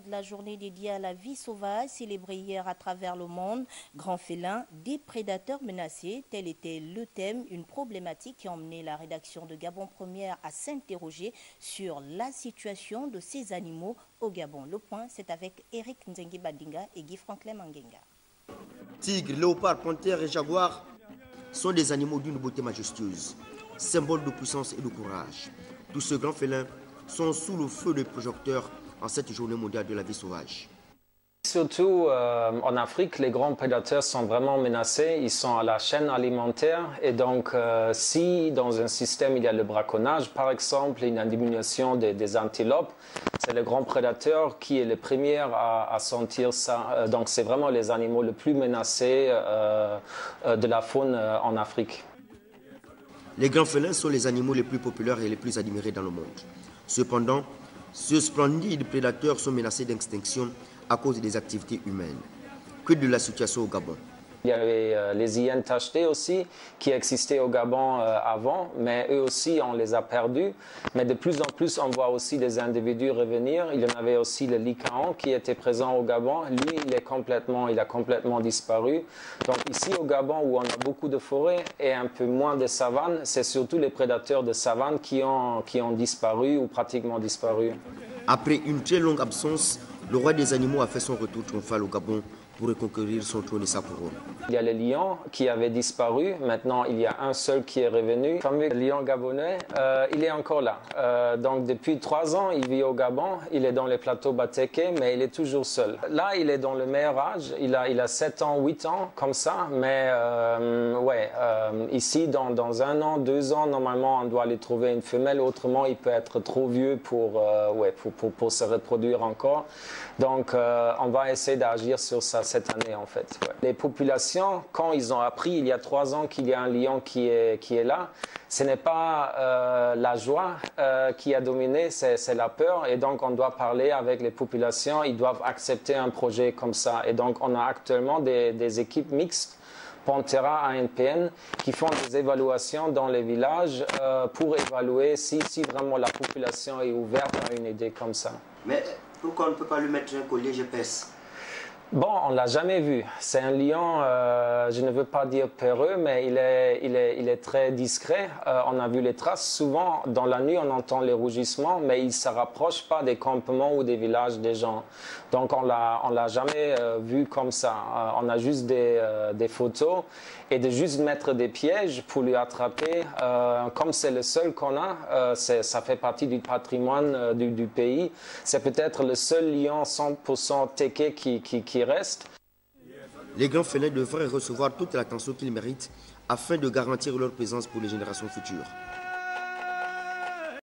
De la journée dédiée à la vie sauvage, célébrée hier à travers le monde, grands félins, des prédateurs menacés, tel était le thème, une problématique qui a emmené la rédaction de Gabon Première à s'interroger sur la situation de ces animaux au Gabon. Le point, c'est avec Eric Nzengi Badinga et Guy Franklin Mangenga. Tigres, léopards, panthères et jaguars sont des animaux d'une beauté majestueuse, symboles de puissance et de courage. Tous ces grands félins sont sous le feu des projecteurs en cette journée mondiale de la vie sauvage. Surtout en Afrique, les grands prédateurs sont vraiment menacés, ils sont à la chaîne alimentaire et donc si dans un système il y a le braconnage, par exemple, une diminution des antilopes, c'est le grand prédateur qui est le premier à sentir ça. Donc c'est vraiment les animaux les plus menacés de la faune en Afrique. Les grands félins sont les animaux les plus populaires et les plus admirés dans le monde. Cependant, ces splendides prédateurs sont menacés d'extinction à cause des activités humaines. Que de la situation au Gabon? Il y avait les hyènes tachetées aussi qui existaient au Gabon avant, mais eux aussi on les a perdus. Mais de plus en plus on voit aussi des individus revenir. Il y en avait aussi le lycaon qui était présent au Gabon. Lui il a complètement disparu. Donc ici au Gabon où on a beaucoup de forêts et un peu moins de savanes, c'est surtout les prédateurs de savane qui ont disparu ou pratiquement disparu. Après une très longue absence, le roi des animaux a fait son retour triomphal au Gabon pour reconquérir son trône et sa couronne. Il y a le lion qui avait disparu, maintenant il y a un seul qui est revenu. Le fameux lion gabonais, il est encore là. Donc depuis 3 ans, il vit au Gabon, il est dans les plateaux Bateke, mais il est toujours seul. Là, il est dans le meilleur âge, il a 7 ans, 8 ans, comme ça, mais ici, dans 1 an, 2 ans, normalement, on doit aller trouver une femelle, autrement, il peut être trop vieux pour se reproduire encore. Donc, on va essayer d'agir sur ça cette année, en fait. Ouais. Les populations, quand ils ont appris il y a 3 ans qu'il y a un lion qui est là, ce n'est pas la joie qui a dominé, c'est la peur. Et donc, on doit parler avec les populations, ils doivent accepter un projet comme ça. Et donc, on a actuellement des équipes mixtes, Panthera, ANPN, qui font des évaluations dans les villages pour évaluer si vraiment la population est ouverte à une idée comme ça. Mais pourquoi on ne peut pas lui mettre un collier GPS? Bon, on ne l'a jamais vu. C'est un lion, je ne veux pas dire peureux, mais il est très discret. On a vu les traces. Souvent, dans la nuit, on entend les rugissements, mais il ne se rapproche pas des campements ou des villages des gens. Donc, on l'a jamais vu comme ça. On a juste des photos et de juste mettre des pièges pour lui attraper. Comme c'est le seul qu'on a, ça fait partie du patrimoine du pays. C'est peut-être le seul lion 100% téké qui reste. Les grands félins devraient recevoir toute l'attention qu'ils méritent afin de garantir leur présence pour les générations futures.